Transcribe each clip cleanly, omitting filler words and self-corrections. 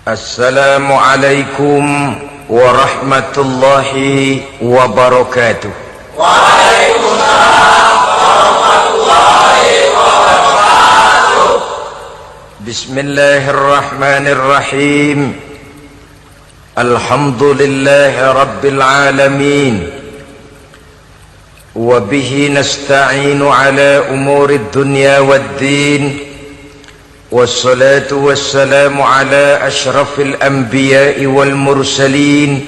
Assalamualaikum warahmatullahi wabarakatuh. Waalaikumsalam warahmatullahi wabarakatuh. Bismillahirrahmanirrahim. Alhamdulillahi rabbil alamin. Wa bihi nasta'inu ala umurid dunya waddin. Wassalatu wassalamu ala ashrafil anbiya'i wal mursalin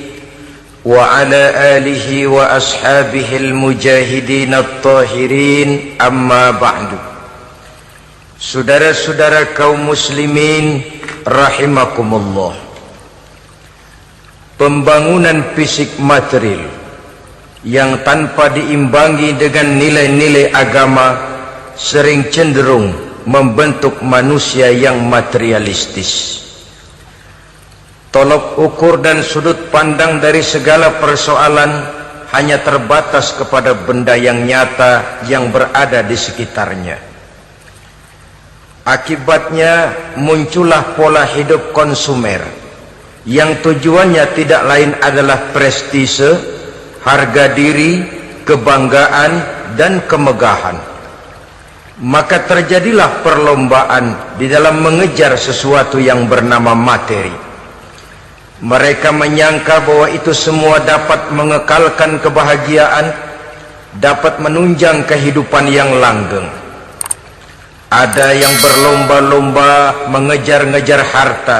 wa ala alihi wa ashabihil mujahidin at-tahirin, amma ba'du. Saudara-saudara kaum muslimin rahimakumullah, pembangunan fisik material yang tanpa diimbangi dengan nilai-nilai agama sering cenderung membentuk manusia yang materialistis. Tolok ukur dan sudut pandang dari segala persoalan hanya terbatas kepada benda yang nyata yang berada di sekitarnya. Akibatnya muncullah pola hidup konsumer yang tujuannya tidak lain adalah prestise, harga diri, kebanggaan, dan kemegahan. Maka terjadilah perlombaan di dalam mengejar sesuatu yang bernama materi. Mereka menyangka bahwa itu semua dapat mengekalkan kebahagiaan, dapat menunjang kehidupan yang langgeng. Ada yang berlomba-lomba mengejar-ngejar harta.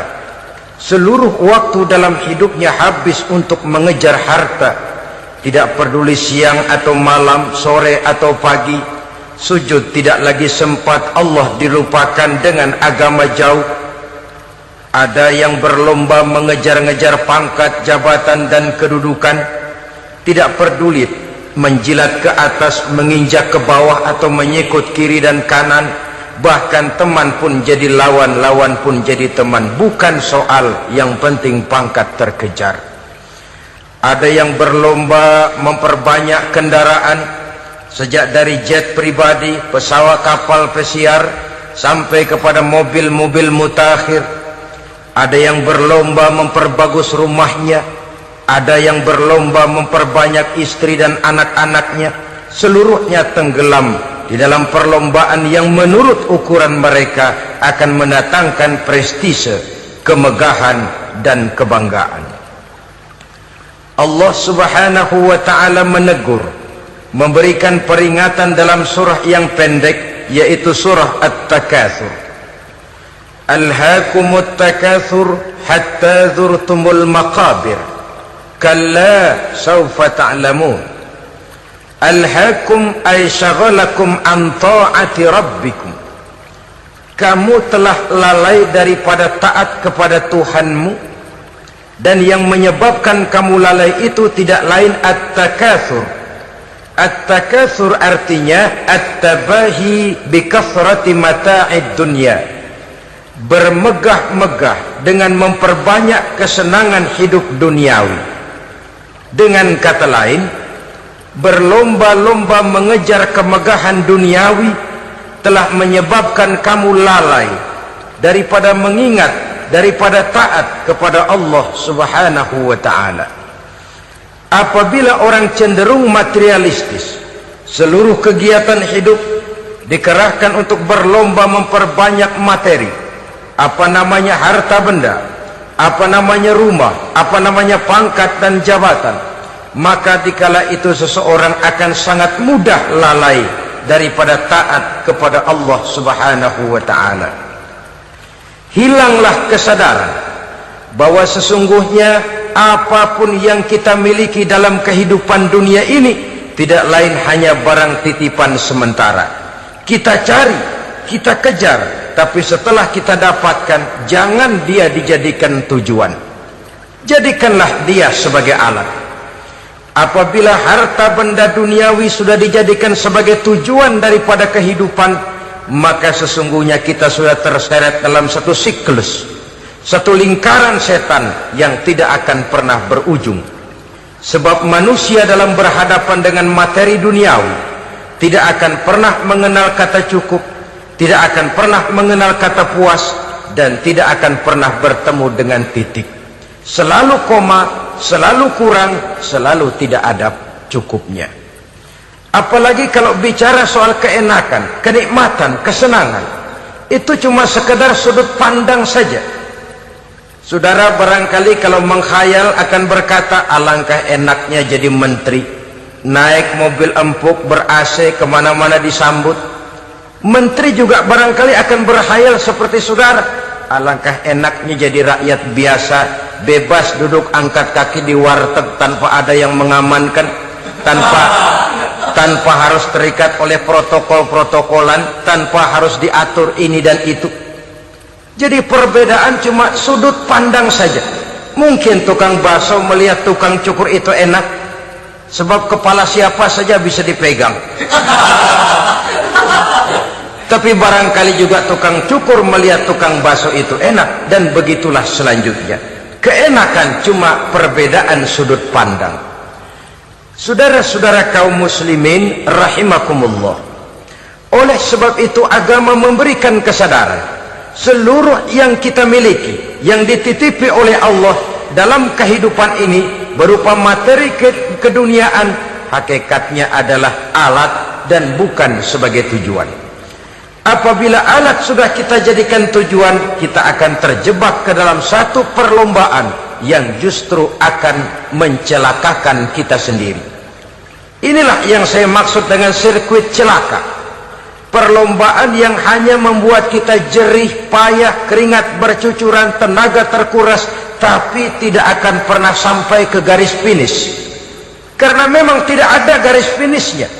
Seluruh waktu dalam hidupnya habis untuk mengejar harta. Tidak peduli siang atau malam, sore atau pagi. Sujud tidak lagi sempat, Allah dilupakan dengan agama jauh. Ada yang berlomba mengejar-ngejar pangkat, jabatan, dan kedudukan. Tidak peduli menjilat ke atas, menginjak ke bawah, atau menyikut kiri dan kanan. Bahkan teman pun jadi lawan, lawan pun jadi teman. Bukan soal, yang penting pangkat terkejar. Ada yang berlomba memperbanyak kendaraan, sejak dari jet pribadi, pesawat, kapal pesiar, sampai kepada mobil-mobil mutakhir. Ada yang berlomba memperbagus rumahnya, ada yang berlomba memperbanyak istri dan anak-anaknya. Seluruhnya tenggelam di dalam perlombaan yang menurut ukuran mereka akan mendatangkan prestise, kemegahan, dan kebanggaan. Allah subhanahu wa ta'ala menegur, memberikan peringatan dalam surah yang pendek, yaitu surah At-Takatsur. Alhaakumut takatsur hatta zurtumul maqabir kalla sawfa ta'lamun. Alhaakum ay syagalakum an ta'ati rabbikum. Kamu telah lalai daripada taat kepada Tuhanmu, dan yang menyebabkan kamu lalai itu tidak lain at-takatsur. At-takatsur artinya at-tabahi bi kathrati mata'id dunya, bermegah-megah dengan memperbanyak kesenangan hidup duniawi. Dengan kata lain, berlomba-lomba mengejar kemegahan duniawi telah menyebabkan kamu lalai daripada mengingat, daripada taat kepada Allah subhanahu wa ta'ala. Apabila orang cenderung materialistis, seluruh kegiatan hidup dikerahkan untuk berlomba memperbanyak materi, apa namanya harta benda, apa namanya rumah, apa namanya pangkat dan jabatan, maka dikala itu seseorang akan sangat mudah lalai daripada taat kepada Allah subhanahu wa ta'ala. Hilanglah kesadaran bahwa sesungguhnya apapun yang kita miliki dalam kehidupan dunia ini tidak lain hanya barang titipan sementara. Kita cari, kita kejar, tapi setelah kita dapatkan, jangan dia dijadikan tujuan. Jadikanlah dia sebagai alat. Apabila harta benda duniawi sudah dijadikan sebagai tujuan daripada kehidupan, maka sesungguhnya kita sudah terseret dalam satu siklus, satu lingkaran setan yang tidak akan pernah berujung. Sebab manusia dalam berhadapan dengan materi duniawi tidak akan pernah mengenal kata cukup, tidak akan pernah mengenal kata puas, dan tidak akan pernah bertemu dengan titik. Selalu koma, selalu kurang, selalu tidak ada cukupnya. Apalagi kalau bicara soal keenakan, kenikmatan, kesenangan, itu cuma sekedar sudut pandang saja. Saudara barangkali kalau mengkhayal akan berkata, alangkah enaknya jadi menteri, naik mobil empuk ber-AC kemana-mana disambut. Menteri juga barangkali akan berkhayal seperti saudara, alangkah enaknya jadi rakyat biasa, bebas duduk angkat kaki di warteg tanpa ada yang mengamankan, tanpa harus terikat oleh protokol-protokolan, tanpa harus diatur ini dan itu. Jadi perbedaan cuma sudut pandang saja. Mungkin tukang bakso melihat tukang cukur itu enak, sebab kepala siapa saja bisa dipegang. Tapi barangkali juga tukang cukur melihat tukang bakso itu enak, dan begitulah selanjutnya. Keenakan cuma perbedaan sudut pandang. Saudara-saudara kaum muslimin rahimakumullah, oleh sebab itu agama memberikan kesadaran seluruh yang kita miliki, yang dititipi oleh Allah dalam kehidupan ini berupa materi keduniaan, hakikatnya adalah alat dan bukan sebagai tujuan. Apabila alat sudah kita jadikan tujuan, kita akan terjebak ke dalam satu perlombaan yang justru akan mencelakakan kita sendiri. Inilah yang saya maksud dengan sirkuit celaka. Perlombaan yang hanya membuat kita jerih, payah, keringat bercucuran, tenaga terkuras, tapi tidak akan pernah sampai ke garis finish. Karena memang tidak ada garis finishnya.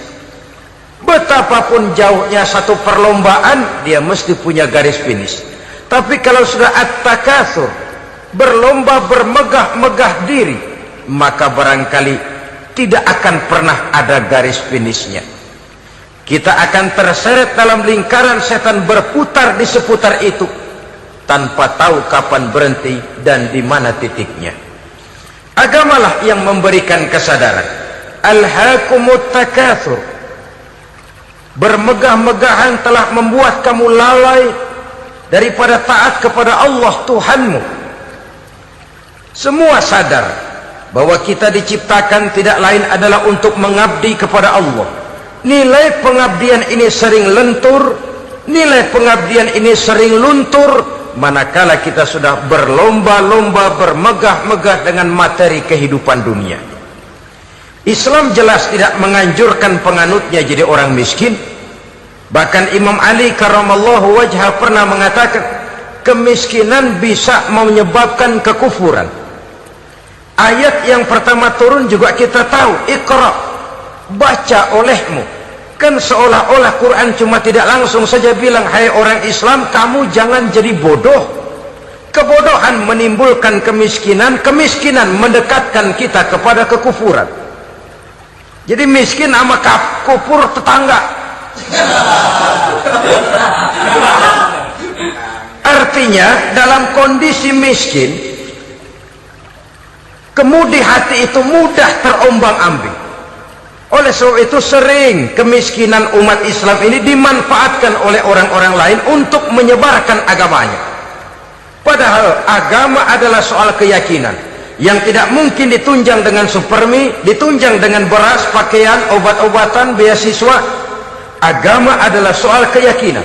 Betapapun jauhnya satu perlombaan, dia mesti punya garis finish. Tapi kalau sudah at-takatsur, berlomba bermegah-megah diri, maka barangkali tidak akan pernah ada garis finishnya. Kita akan terseret dalam lingkaran setan, berputar di seputar itu tanpa tahu kapan berhenti dan di mana titiknya. Agamalah yang memberikan kesadaran. Alhaakumut takatsur, bermegah-megahan telah membuat kamu lalai daripada taat kepada Allah Tuhanmu. Semua sadar bahwa kita diciptakan tidak lain adalah untuk mengabdi kepada Allah. Nilai pengabdian ini sering lentur, nilai pengabdian ini sering luntur, manakala kita sudah berlomba-lomba bermegah-megah dengan materi kehidupan dunia. Islam jelas tidak menganjurkan penganutnya jadi orang miskin. Bahkan Imam Ali karramallahu wajhah pernah mengatakan, kemiskinan bisa menyebabkan kekufuran. Ayat yang pertama turun juga kita tahu, Iqra, baca olehmu. Kan seolah-olah Quran cuma tidak langsung saja bilang, hai orang Islam, kamu jangan jadi bodoh. Kebodohan menimbulkan kemiskinan, kemiskinan mendekatkan kita kepada kekufuran. Jadi miskin sama kufur tetangga. Artinya dalam kondisi miskin, kemudi hati itu mudah terombang-ambing. Oleh sebab itu sering kemiskinan umat Islam ini dimanfaatkan oleh orang-orang lain untuk menyebarkan agamanya. Padahal agama adalah soal keyakinan yang tidak mungkin ditunjang dengan supermi, ditunjang dengan beras, pakaian, obat-obatan, beasiswa. Agama adalah soal keyakinan.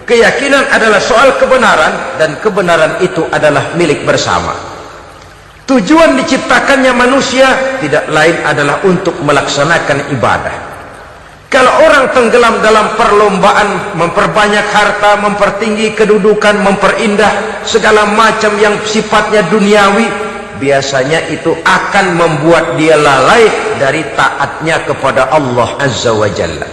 Keyakinan adalah soal kebenaran, dan kebenaran itu adalah milik bersama. Tujuan diciptakannya manusia tidak lain adalah untuk melaksanakan ibadah. Kalau orang tenggelam dalam perlombaan memperbanyak harta, mempertinggi kedudukan, memperindah segala macam yang sifatnya duniawi, biasanya itu akan membuat dia lalai dari taatnya kepada Allah Azza wa Jalla.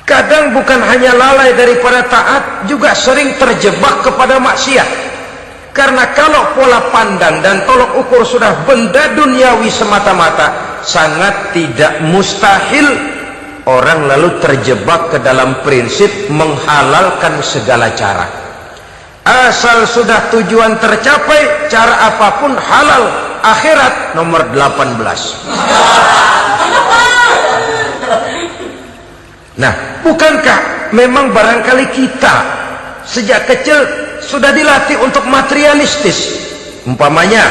Kadang bukan hanya lalai daripada taat, juga sering terjebak kepada maksiat. Karena kalau pola pandang dan tolok ukur sudah benda duniawi semata-mata, sangat tidak mustahil orang lalu terjebak ke dalam prinsip menghalalkan segala cara. Asal sudah tujuan tercapai, cara apapun halal. Akhirat nomor 18. Nah, bukankah memang barangkali kita sejak kecil sudah dilatih untuk materialistis. Umpamanya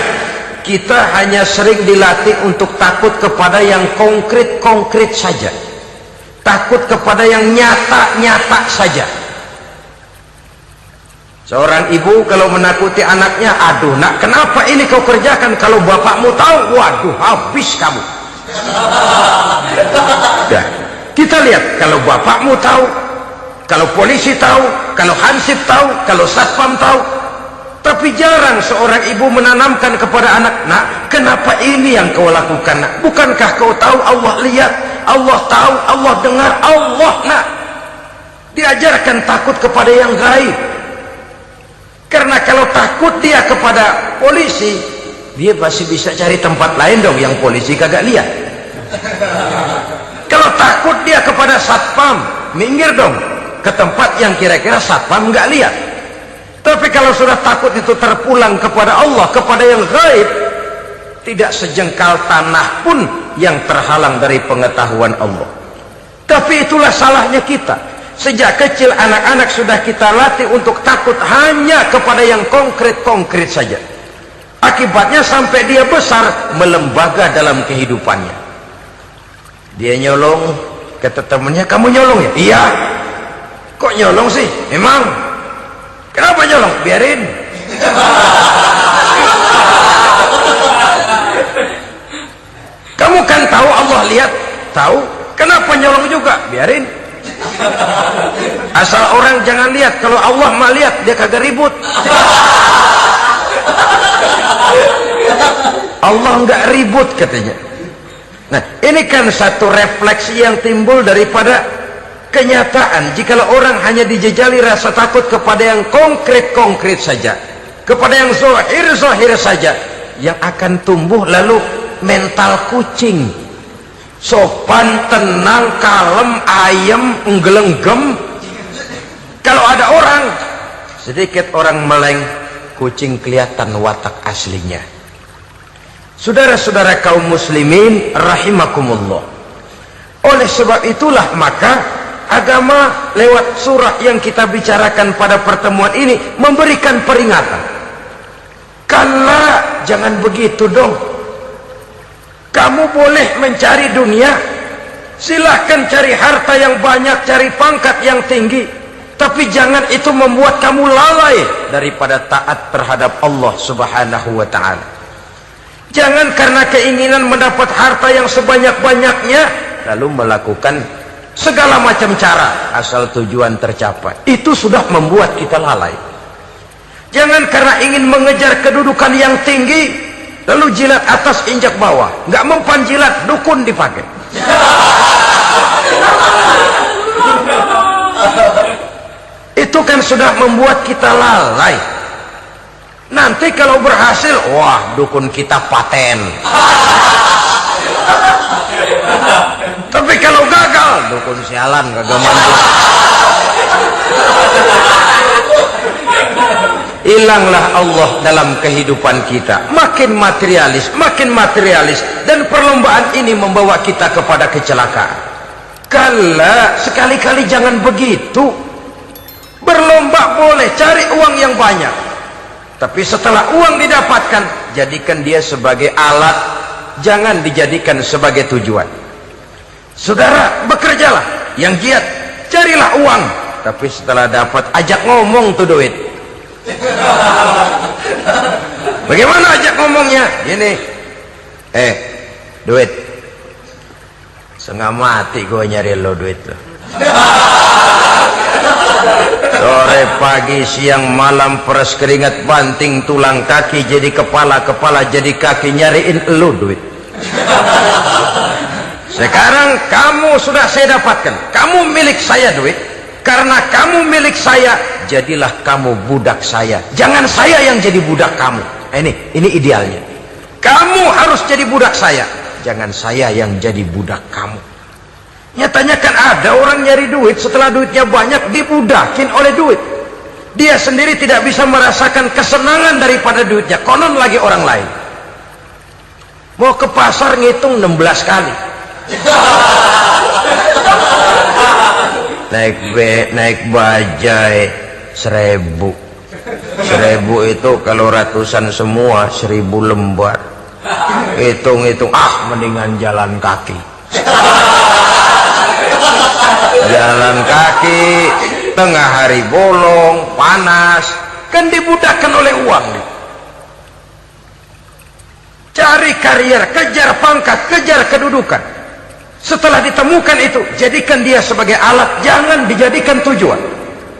kita hanya sering dilatih untuk takut kepada yang konkret-konkret saja, takut kepada yang nyata-nyata saja. Seorang ibu kalau menakuti anaknya, aduh nak, kenapa ini kau kerjakan? Kalau bapakmu tahu, waduh, habis kamu. Nah, kita lihat, kalau bapakmu tahu, kalau polisi tahu, kalau hansip tahu, kalau satpam tahu. Tapi jarang seorang ibu menanamkan kepada anak, nak, kenapa ini yang kau lakukan, nak? Bukankah kau tahu Allah lihat, Allah tahu, Allah dengar, Allah, nak? Diajarkan takut kepada yang gaib. Karena kalau takut dia kepada polisi, dia pasti bisa cari tempat lain dong yang polisi kagak lihat. Kalau takut dia kepada satpam, minggir dong ke tempat yang kira-kira satpam nggak lihat. Tapi kalau sudah takut itu terpulang kepada Allah, kepada yang gaib, tidak sejengkal tanah pun yang terhalang dari pengetahuan Allah. Tapi itulah salahnya kita. Sejak kecil anak-anak sudah kita latih untuk takut hanya kepada yang konkret-konkret saja. Akibatnya sampai dia besar melembaga dalam kehidupannya. Dia nyolong, kata temannya, kamu nyolong ya? Iya. Kok nyolong sih? Emang? Kenapa nyolong? Biarin. Kamu kan tahu Allah lihat? Tahu. Kenapa nyolong juga? Biarin. Asal orang jangan lihat. Kalau Allah mah lihat, dia kagak ribut. Allah enggak ribut katanya. Nah, ini kan satu refleksi yang timbul daripada kenyataan. Jikalau orang hanya dijejali rasa takut kepada yang konkret-konkret saja, kepada yang zahir-zahir saja, yang akan tumbuh lalu mental kucing. Sopan, tenang, kalem, ayem, nggelenggem. Kalau ada orang, sedikit orang meleng, kucing kelihatan watak aslinya. Saudara-saudara kaum muslimin rahimakumullah. Oleh sebab itulah maka agama lewat surah yang kita bicarakan pada pertemuan ini memberikan peringatan. Kala, jangan begitu dong. Kamu boleh mencari dunia, silahkan cari harta yang banyak, cari pangkat yang tinggi, tapi jangan itu membuat kamu lalai daripada taat terhadap Allah subhanahu wa ta'ala. Jangan karena keinginan mendapat harta yang sebanyak-banyaknya lalu melakukan segala macam cara asal tujuan tercapai. Itu sudah membuat kita lalai. Jangan karena ingin mengejar kedudukan yang tinggi lalu jilat atas injak bawah, nggak mempan jilat, dukun dipakai. Itu kan sudah membuat kita lalai. Nanti kalau berhasil, wah, dukun kita paten. Tapi kalau gagal, dukun sialan, kagak mampu. Hilanglah Allah dalam kehidupan kita, makin materialis, dan perlombaan ini membawa kita kepada kecelakaan. Kala, sekali-kali jangan begitu. Berlomba boleh, cari uang yang banyak, tapi setelah uang didapatkan, jadikan dia sebagai alat, jangan dijadikan sebagai tujuan. Saudara, bekerjalah yang giat, carilah uang, tapi setelah dapat, ajak ngomong tuh duit. Bagaimana ajak ngomongnya? Gini, duit, setengah mati gue nyari lo duit lo. Sore, pagi, siang, malam, peres keringat, banting tulang kaki, jadi kepala, kepala jadi kaki, nyariin lo duit. Sekarang kamu sudah saya dapatkan, kamu milik saya duit. Karena kamu milik saya, jadilah kamu budak saya. Jangan saya yang jadi budak kamu. Ini idealnya. Kamu harus jadi budak saya, jangan saya yang jadi budak kamu. Nyatanya kan ada orang nyari duit, setelah duitnya banyak dibudakin oleh duit. Dia sendiri tidak bisa merasakan kesenangan daripada duitnya, konon lagi orang lain. Mau ke pasar ngitung 16 kali. naik bajai, 1000 itu kalau ratusan semua 1000 lembar. Hitung-hitung, mendingan jalan kaki. Jalan kaki tengah hari bolong panas, kan dibudakkan oleh uang. Cari karier, kejar pangkat, kejar kedudukan. Setelah ditemukan itu, jadikan dia sebagai alat, jangan dijadikan tujuan.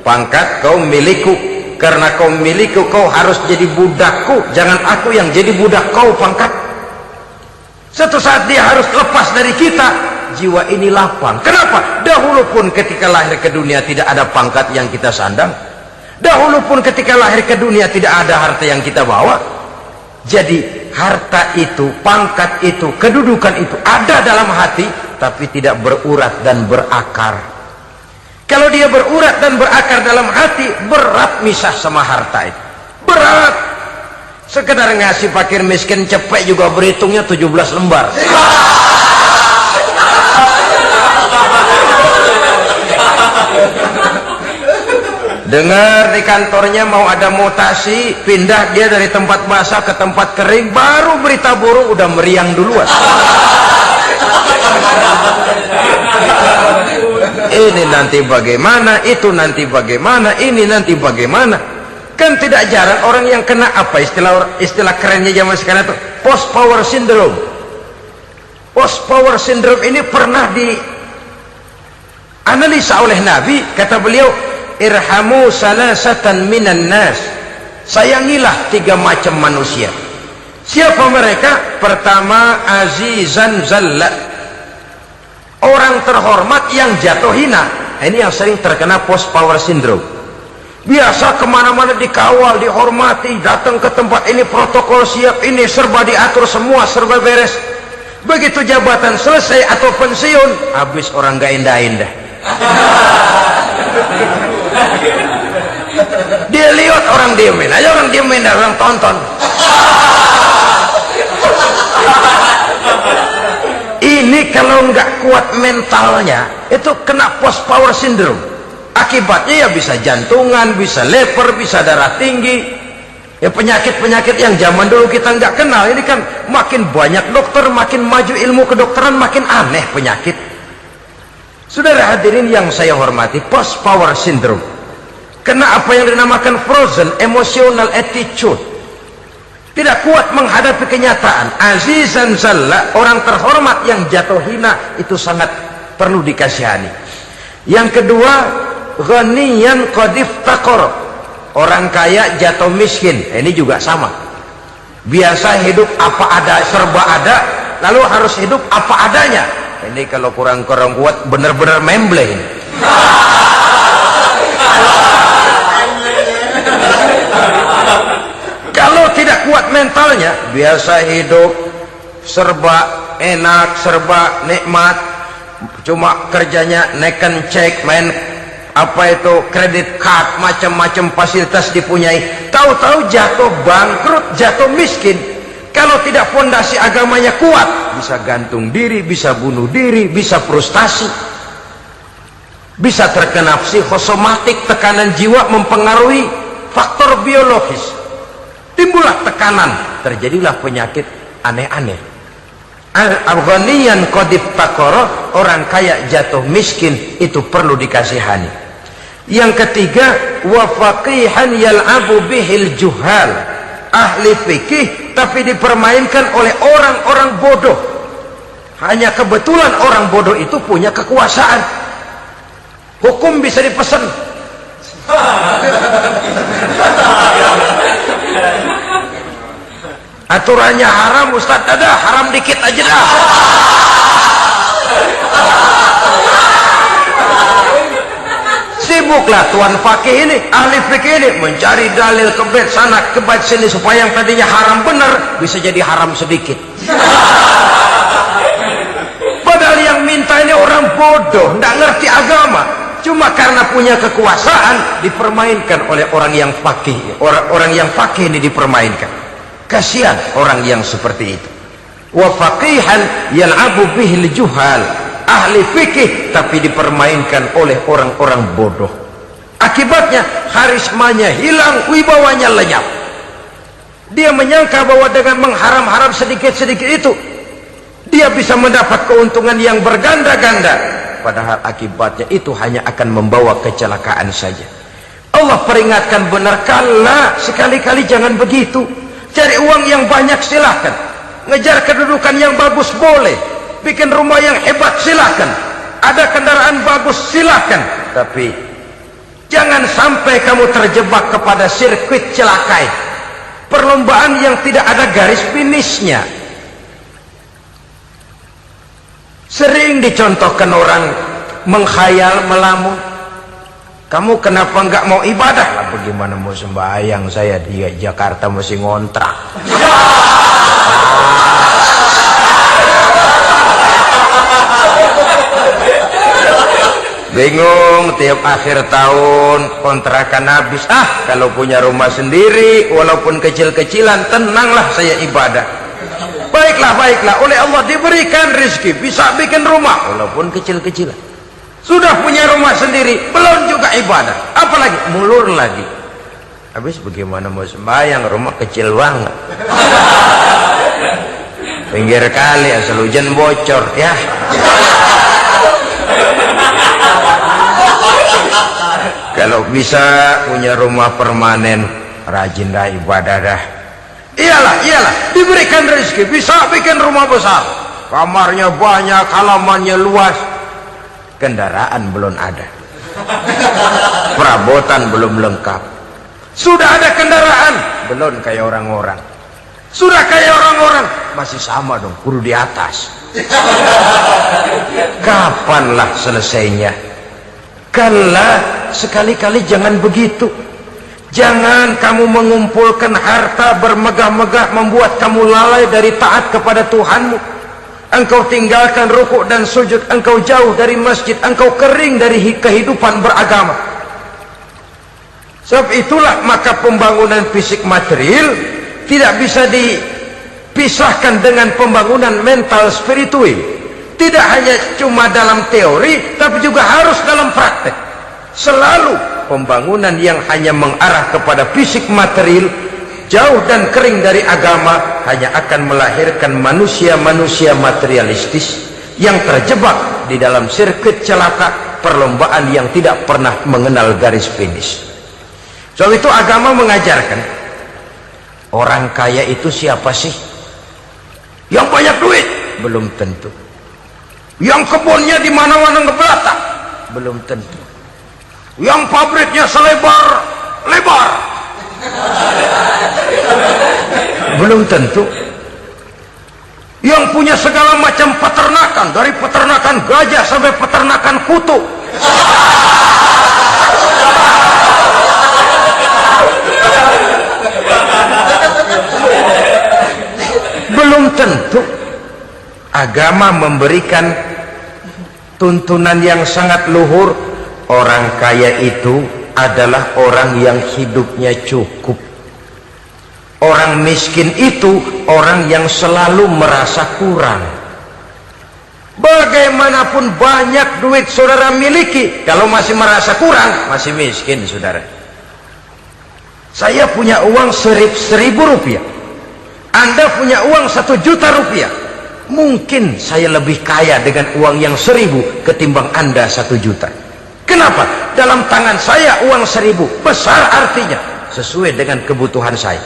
Pangkat kau milikku, karena kau milikku kau harus jadi budakku, jangan aku yang jadi budak kau. Pangkat suatu saat dia harus lepas dari kita, jiwa ini lapang. Kenapa? Dahulu pun ketika lahir ke dunia tidak ada pangkat yang kita sandang, dahulu pun ketika lahir ke dunia tidak ada harta yang kita bawa. Jadi harta itu, pangkat itu, kedudukan itu ada dalam hati, tapi tidak berurat dan berakar. Kalau dia berurat dan berakar dalam hati, berat misah sama harta itu, berat. Sekedar ngasih fakir miskin cepet juga berhitungnya 17 lembar. Dengar di kantornya mau ada mutasi, pindah dia dari tempat basah ke tempat kering, baru berita buruk udah meriang duluan. Ini nanti bagaimana, itu nanti bagaimana, ini nanti bagaimana. Kan tidak jarang orang yang kena apa istilah kerennya zaman sekarang itu post power syndrome. Post power syndrome ini pernah dianalisa oleh Nabi. Kata beliau, irhamu salasatan minan nas, sayangilah 3 macam manusia. Siapa mereka? Pertama, azizan zalla, orang terhormat yang jatuh hina. Ini yang sering terkena post power syndrome. Biasa kemana-mana dikawal, dihormati, datang ke tempat ini protokol siap, ini serba diatur, semua serba beres. Begitu jabatan selesai atau pensiun, habis orang gak indah-indah. Dia lihat orang diemin aja, orang diemin, orang tonton. Ini kalau nggak kuat mentalnya, itu kena post power syndrome. Akibatnya ya bisa jantungan, bisa lever, bisa darah tinggi. Ya penyakit-penyakit yang zaman dulu kita nggak kenal. Ini kan makin banyak dokter, makin maju ilmu kedokteran, makin aneh penyakit. Saudara hadirin yang saya hormati, post power syndrome kena apa yang dinamakan frozen emotional attitude. Tidak kuat menghadapi kenyataan. Azizan zalla, orang terhormat yang jatuh hina, itu sangat perlu dikasihani. Yang kedua, ghaniyan qad iftaqara, orang kaya jatuh miskin. Ini juga sama. Biasa hidup apa ada, serba ada, lalu harus hidup apa adanya. Ini kalau kurang-kurang kuat benar-benar memble ini. Kalau tidak kuat mentalnya, biasa hidup serba enak, serba nikmat, cuma kerjanya neken cek, main apa itu kredit card, macam-macam fasilitas dipunyai, tahu-tahu jatuh bangkrut, jatuh miskin. Kalau tidak fondasi agamanya kuat, bisa gantung diri, bisa bunuh diri, bisa frustasi, bisa terkena psikosomatik, tekanan jiwa mempengaruhi faktor biologis, timbullah tekanan, terjadilah penyakit aneh-aneh. Al-ghaniyan qad iftaqara, orang kaya jatuh miskin, itu perlu dikasihani. Yang ketiga, wa faqihan yal'abu bihil juhal, ahli fikih tapi dipermainkan oleh orang-orang bodoh. Hanya kebetulan orang bodoh itu punya kekuasaan. Hukum bisa dipesan. Aturannya haram, Ustaz, ada haram dikit aja dah. Sibuklah tuan fakih ini, ahli fikih ini, mencari dalil kebet sana kebet sini supaya yang tadinya haram benar bisa jadi haram sedikit. Padahal yang minta ini orang bodoh, tidak ngerti agama, cuma karena punya kekuasaan dipermainkan oleh orang yang fakih. Orang yang fakih ini dipermainkan. Kasihan orang yang seperti itu. Wa faqihan yal'abu bihil juhal, ahli fikih tapi dipermainkan oleh orang-orang bodoh. Akibatnya karismanya hilang, wibawanya lenyap. Dia menyangka bahwa dengan mengharam-haram sedikit-sedikit itu dia bisa mendapat keuntungan yang berganda-ganda, padahal akibatnya itu hanya akan membawa kecelakaan saja. Allah peringatkan benar, kala, sekali-kali jangan begitu. Cari uang yang banyak silahkan, ngejar kedudukan yang bagus boleh, bikin rumah yang hebat silahkan, ada kendaraan bagus silahkan, tapi jangan sampai kamu terjebak kepada sirkuit celakai, perlombaan yang tidak ada garis finishnya. Sering dicontohkan orang menghayal, melamun, kamu kenapa nggak mau ibadah? Lah bagaimana mau sembahyang, saya di Jakarta masih ngontrak. Bingung, tiap akhir tahun kontrakan habis. Kalau punya rumah sendiri walaupun kecil-kecilan, tenanglah saya ibadah. Baiklah, oleh Allah diberikan rezeki, bisa bikin rumah walaupun kecil-kecilan. Sudah punya rumah sendiri, belum juga ibadah, apalagi mulur lagi. Habis bagaimana mau sembahyang, rumah kecil banget. Pinggir kali, asal hujan bocor ya. Kalau bisa punya rumah permanen, rajin dah ibadah dah. Iyalah, diberikan rezeki, bisa bikin rumah besar, kamarnya banyak, halamannya luas, kendaraan belum ada, perabotan belum lengkap. Sudah ada kendaraan, belum kayak orang-orang. Sudah kayak orang-orang, masih sama dong, kudu di atas. Kapanlah selesainya? Kala, sekali-kali jangan begitu. Jangan kamu mengumpulkan harta bermegah-megah membuat kamu lalai dari taat kepada Tuhanmu. Engkau tinggalkan rukuk dan sujud, engkau jauh dari masjid, engkau kering dari kehidupan beragama. Sebab itulah maka pembangunan fisik material tidak bisa dipisahkan dengan pembangunan mental spiritual. Tidak hanya cuma dalam teori, tapi juga harus dalam praktek. Selalu pembangunan yang hanya mengarah kepada fisik material, jauh dan kering dari agama, hanya akan melahirkan manusia-manusia materialistis yang terjebak di dalam sirkuit celaka, perlombaan yang tidak pernah mengenal garis finish. Sebab itu agama mengajarkan, orang kaya itu siapa sih? Yang banyak duit? Belum tentu. Yang kebunnya di mana-mana ngebelata? Belum tentu. Yang pabriknya selebar-lebar? Belum tentu. Yang punya segala macam peternakan, dari peternakan gajah sampai peternakan kutu? Belum tentu. Agama memberikan tuntunan yang sangat luhur. Orang kaya itu adalah orang yang hidupnya cukup. Orang miskin itu orang yang selalu merasa kurang. Bagaimanapun banyak duit saudara miliki, kalau masih merasa kurang, masih miskin saudara. Saya punya uang 1.000 rupiah, Anda punya uang 1 juta rupiah. Mungkin saya lebih kaya dengan uang yang 1.000 ketimbang Anda 1 juta. Kenapa? Dalam tangan saya uang 1.000 besar, artinya sesuai dengan kebutuhan saya.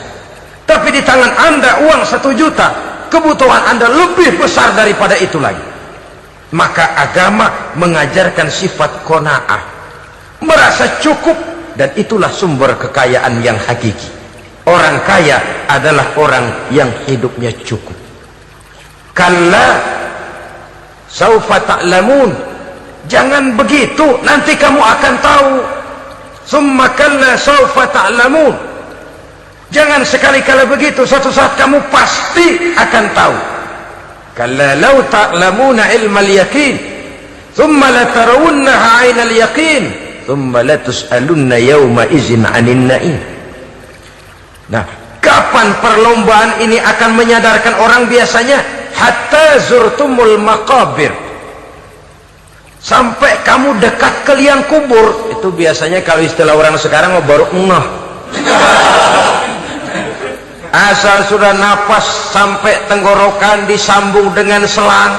Tapi di tangan Anda uang 1 juta, kebutuhan Anda lebih besar daripada itu lagi. Maka agama mengajarkan sifat qanaah, merasa cukup, dan itulah sumber kekayaan yang hakiki. Orang kaya adalah orang yang hidupnya cukup. Kalla saufa ta'lamun, jangan begitu, nanti kamu akan tahu. Summa kalla saufa ta'lamun, jangan sekali-kali begitu, suatu saat kamu pasti akan tahu. Kalla law ta'lamuna ilmal yaqin thumma latarawunnaha 'ainal yaqin thumma latus'alunna yawma idzin 'anil na'im. Nah, kapan perlombaan ini akan menyadarkan orang biasanya? Hatta zurtumul maqabir, sampai kamu dekat ke liang kubur. Itu biasanya kalau istilah orang sekarang baru ngeh. Asal sudah napas sampai tenggorokan disambung dengan selang,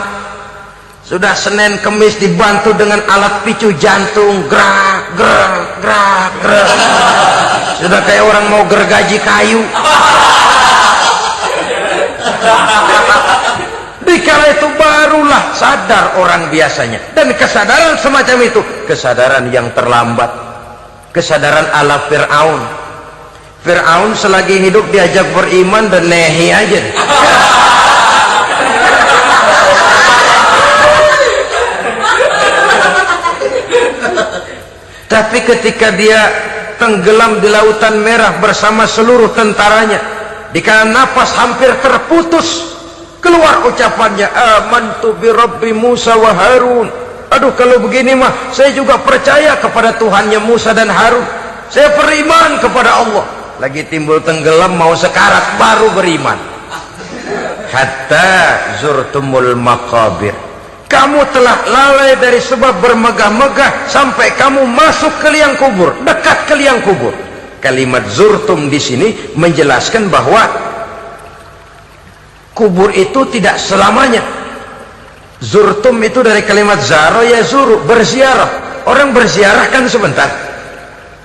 sudah Senin Kemis dibantu dengan alat picu jantung, gerak gerak gerak gerak, sudah kayak orang mau gergaji kayu. Dikala itu barulah sadar orang biasanya. Dan kesadaran semacam itu kesadaran yang terlambat, kesadaran ala Fir'aun. Fir'aun selagi hidup diajak beriman dan nehi aja. Tapi ketika dia tenggelam di lautan merah bersama seluruh tentaranya, dikala napas hampir terputus, keluar ucapannya, amantu bi Rabbi Musa wa Harun. Aduh, kalau begini mah saya juga percaya kepada Tuhannya Musa dan Harun. Saya beriman kepada Allah. Lagi timbul tenggelam mau sekarat baru beriman. Hatta zurtumul maqabir. Kamu telah lalai dari sebab bermegah-megah sampai kamu masuk ke liang kubur, dekat ke liang kubur. Kalimat zurtum di sini menjelaskan bahwa kubur itu tidak selamanya. Zurtum itu dari kalimat zara yazuru, berziarah. Orang berziarah kan sebentar.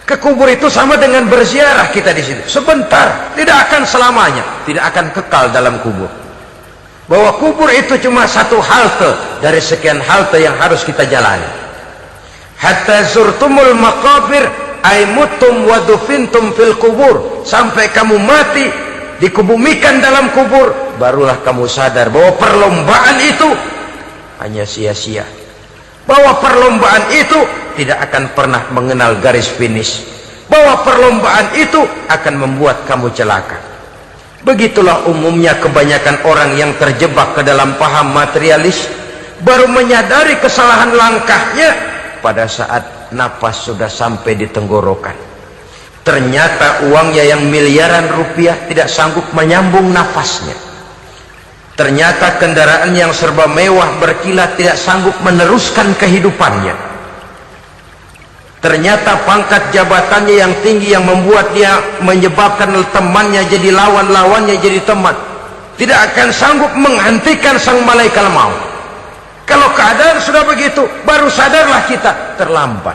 Ke kubur itu sama dengan berziarah kita di situ. Sebentar, tidak akan selamanya, tidak akan kekal dalam kubur. Bahwa kubur itu cuma satu halte dari sekian halte yang harus kita jalani. Hatta zurtumul maqabir ay mutum wa dufintum fil kubur, sampai kamu mati dikubumikan dalam kubur, barulah kamu sadar bahwa perlombaan itu hanya sia-sia, bahwa perlombaan itu tidak akan pernah mengenal garis finish, bahwa perlombaan itu akan membuat kamu celaka. Begitulah umumnya kebanyakan orang yang terjebak ke dalam paham materialis, baru menyadari kesalahan langkahnya pada saat napas sudah sampai di tenggorokan. Ternyata uangnya yang miliaran rupiah tidak sanggup menyambung nafasnya. Ternyata kendaraan yang serba mewah berkilat tidak sanggup meneruskan kehidupannya. Ternyata pangkat jabatannya yang tinggi yang membuat dia menyebabkan temannya jadi lawan, lawannya jadi teman, tidak akan sanggup menghentikan sang malaikat maut. Kalau keadaan sudah begitu, baru sadarlah kita terlambat.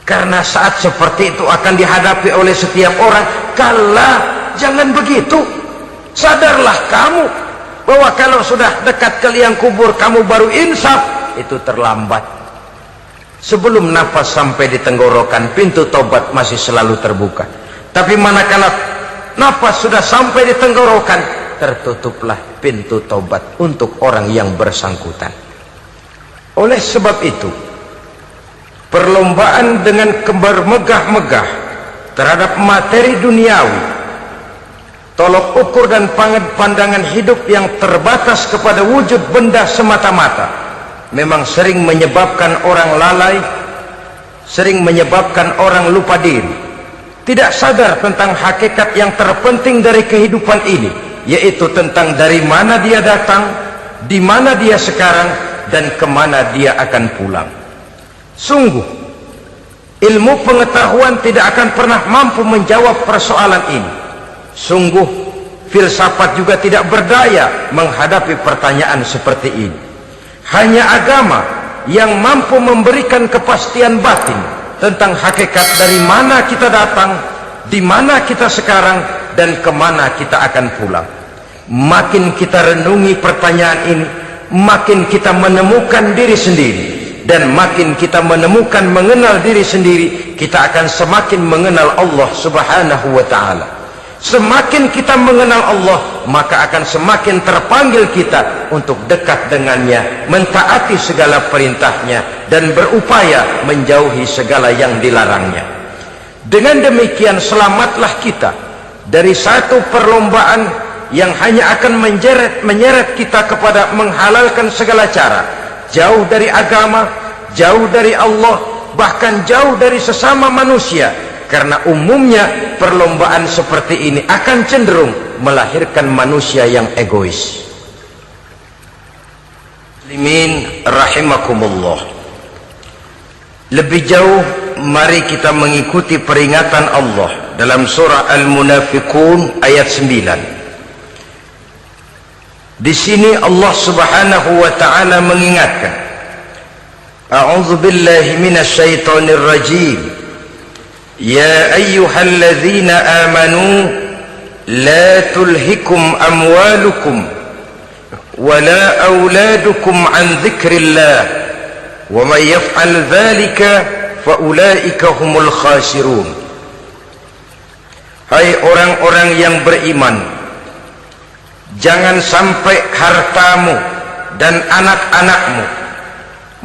Karena saat seperti itu akan dihadapi oleh setiap orang. Kala, jangan begitu. Sadarlah kamu bahwa kalau sudah dekat ke liang kubur kamu baru insaf, itu terlambat. Sebelum nafas sampai di tenggorokan, pintu tobat masih selalu terbuka. Tapi manakala nafas sudah sampai di tenggorokan, tertutuplah pintu tobat untuk orang yang bersangkutan. Oleh sebab itu, perlombaan dengan bermegah-megah terhadap materi duniawi, tolok ukur dan pandangan hidup yang terbatas kepada wujud benda semata-mata, memang sering menyebabkan orang lalai, sering menyebabkan orang lupa diri, tidak sadar tentang hakikat yang terpenting dari kehidupan ini, yaitu tentang dari mana dia datang, di mana dia sekarang, dan kemana dia akan pulang. Sungguh, ilmu pengetahuan tidak akan pernah mampu menjawab persoalan ini. Sungguh, filsafat juga tidak berdaya menghadapi pertanyaan seperti ini. Hanya agama yang mampu memberikan kepastian batin tentang hakikat dari mana kita datang, di mana kita sekarang, dan kemana kita akan pulang. Makin kita renungi pertanyaan ini, makin kita menemukan diri sendiri. Dan makin kita menemukan mengenal diri sendiri, kita akan semakin mengenal Allah Subhanahu wa ta'ala. Semakin kita mengenal Allah, maka akan semakin terpanggil kita untuk dekat dengannya, mentaati segala perintahnya, dan berupaya menjauhi segala yang dilarangnya. Dengan demikian selamatlah kita dari satu perlombaan yang hanya akan menyeret kita kepada menghalalkan segala cara, jauh dari agama, jauh dari Allah, bahkan jauh dari sesama manusia. Karena umumnya perlombaan seperti ini akan cenderung melahirkan manusia yang egois. Muslimin rahimakumullah. Lebih jauh mari kita mengikuti peringatan Allah dalam surah Al-Munafiqun ayat 9. Di sini Allah Subhanahu wa taala mengingatkan, A'udzu billahi minasy syaithanir rajim. Ya ayyuhalladzina amanu la tulhikum amwalukum ولا أولادكم عن ذكر الله ومن يفعل ذلك فأولئك هم الخاسرون. Hai orang-orang yang beriman, jangan sampai hartamu dan anak-anakmu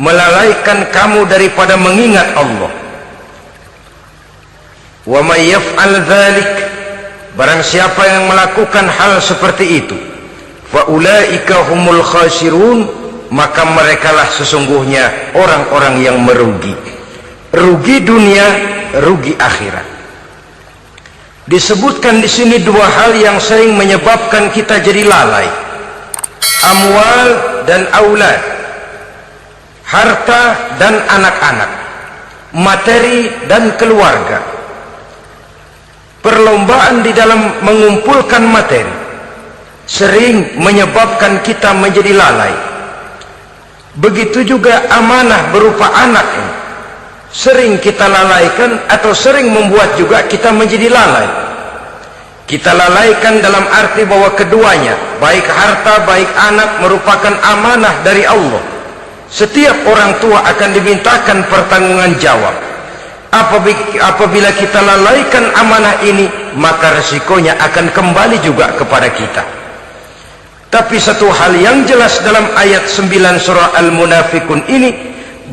melalaikan kamu daripada mengingat Allah. Wa may yaf'al dzalik, barang siapa yang melakukan hal seperti itu, faulaika humul khasirun, maka merekalah sesungguhnya orang-orang yang merugi. Rugi dunia, rugi akhirat. Disebutkan di sini dua hal yang sering menyebabkan kita jadi lalai. Amwal dan aulad. Harta dan anak-anak. Materi dan keluarga. Perlombaan di dalam mengumpulkan materi sering menyebabkan kita menjadi lalai. Begitu juga amanah berupa anak ini sering kita lalaikan atau sering membuat juga kita menjadi lalai. Kita lalaikan dalam arti bahwa keduanya, baik harta baik anak, merupakan amanah dari Allah. Setiap orang tua akan dimintakan pertanggungan jawab. Apabila kita lalaikan amanah ini, maka resikonya akan kembali juga kepada kita. Tapi satu hal yang jelas dalam ayat 9 surah Al-Munafiqun ini,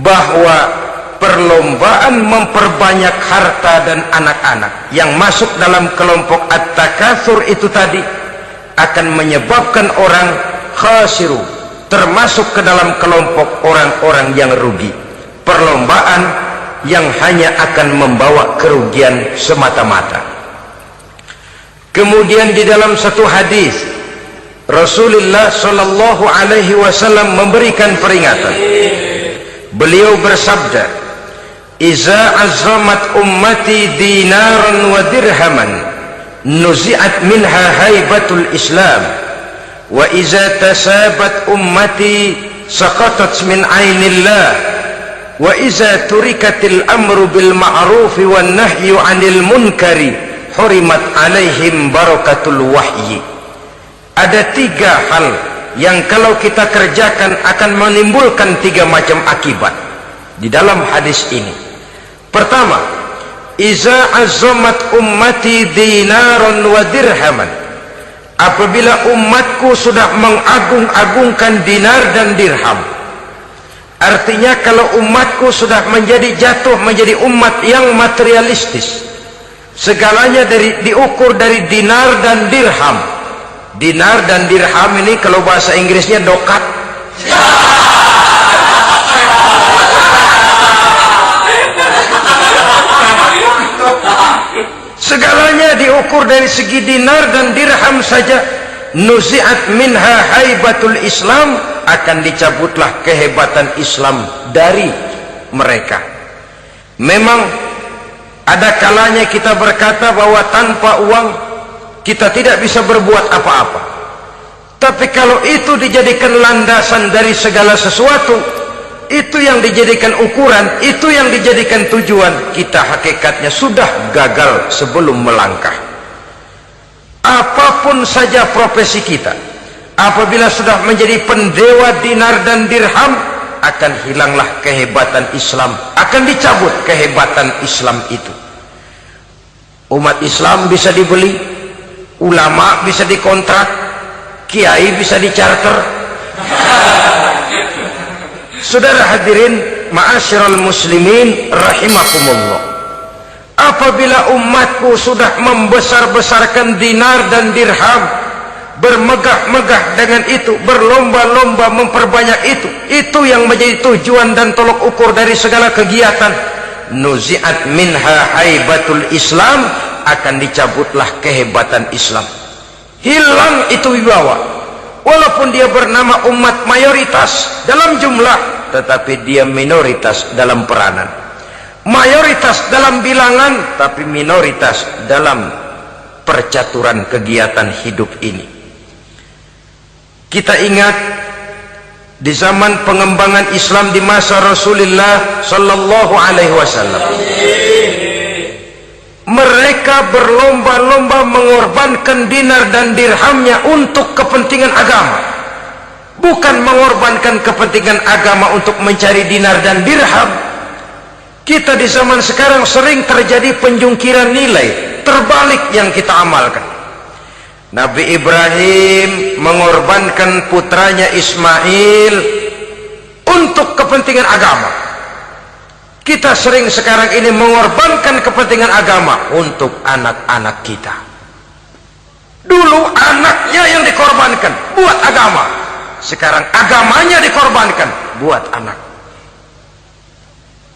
bahwa perlombaan memperbanyak harta dan anak-anak yang masuk dalam kelompok at-takatsur itu tadi akan menyebabkan orang khasiru, termasuk ke dalam kelompok orang-orang yang rugi. Perlombaan yang hanya akan membawa kerugian semata-mata. Kemudian di dalam satu hadis Rasulullah sallallahu alaihi wasallam memberikan peringatan. Beliau bersabda, "Iza azamat ummati dinaran wa dirhaman, nuzi'at minha haibatul Islam, wa iza tasabat ummati saqatat min 'ainillah, wa iza turikatil amru bil ma'ruf wan nahyu 'anil munkari, hurimat 'alaihim barakatul wahyi." Ada tiga hal yang kalau kita kerjakan akan menimbulkan tiga macam akibat di dalam hadis ini. Pertama, iza azamat ummati dinaran wa dirhaman. Apabila umatku sudah mengagung-agungkan dinar dan dirham, artinya kalau umatku sudah jatuh menjadi umat yang materialistis, segalanya diukur dari dinar dan dirham. Dinar dan dirham ini kalau bahasa Inggrisnya dokat. Segalanya diukur dari segi dinar dan dirham saja. Nuzi'at minha haibatul Islam, akan dicabutlah kehebatan Islam dari mereka. Memang ada kalanya kita berkata bahwa tanpa uang kita tidak bisa berbuat apa-apa. Tapi kalau itu dijadikan landasan dari segala sesuatu, itu yang dijadikan ukuran, itu yang dijadikan tujuan, kita hakikatnya sudah gagal sebelum melangkah. Apapun saja profesi kita, apabila sudah menjadi pendewa dinar dan dirham, akan hilanglah kehebatan Islam, akan dicabut kehebatan Islam itu. Umat Islam bisa dibeli, ulama bisa dikontrak, kiai bisa dicarter. Saudara hadirin ma'asyiral muslimin rahimakumullah, apabila umatku sudah membesar-besarkan dinar dan dirham, bermegah-megah dengan itu, berlomba-lomba memperbanyak itu yang menjadi tujuan dan tolok ukur dari segala kegiatan, nuzi'at minha haibatul Islam, akan dicabutlah kehebatan Islam. Hilang itu wibawa. Walaupun dia bernama umat mayoritas dalam jumlah, tetapi dia minoritas dalam peranan. Mayoritas dalam bilangan, tapi minoritas dalam percaturan kegiatan hidup ini. Kita ingat di zaman pengembangan Islam di masa Rasulullah sallallahu alaihi wasallam, mereka berlomba-lomba mengorbankan dinar dan dirhamnya untuk kepentingan agama, bukan mengorbankan kepentingan agama untuk mencari dinar dan dirham. Kita di zaman sekarang sering terjadi penjungkiran nilai, terbalik yang kita amalkan. Nabi Ibrahim mengorbankan putranya Ismail untuk kepentingan agama. Kita sering sekarang ini mengorbankan kepentingan agama untuk anak-anak kita. Dulu anaknya yang dikorbankan buat agama, sekarang agamanya dikorbankan buat anak.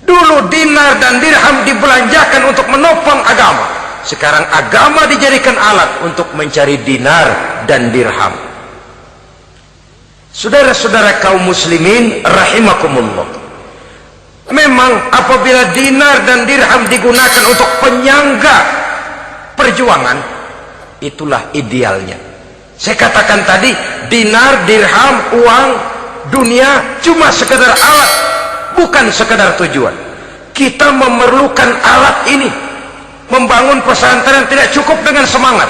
Dulu dinar dan dirham dibelanjakan untuk menopang agama, sekarang agama dijadikan alat untuk mencari dinar dan dirham. Saudara-saudara kaum muslimin rahimakumullah, memang apabila dinar dan dirham digunakan untuk penyangga perjuangan, itulah idealnya. Saya katakan tadi, dinar, dirham, uang, dunia cuma sekedar alat, bukan sekedar tujuan. Kita memerlukan alat ini. Membangun pesantren tidak cukup dengan semangat,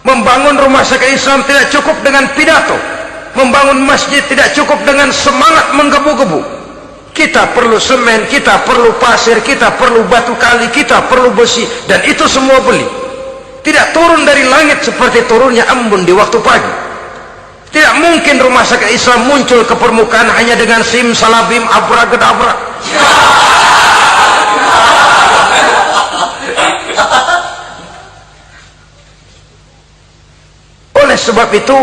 membangun rumah sakit Islam tidak cukup dengan pidato, membangun masjid tidak cukup dengan semangat menggebu-gebu. Kita perlu semen, kita perlu pasir, kita perlu batu kali, kita perlu besi, dan itu semua beli. Tidak turun dari langit seperti turunnya embun di waktu pagi. Tidak mungkin rumah sakit Islam muncul ke permukaan hanya dengan simsalabim abracadabra. Oleh sebab itu,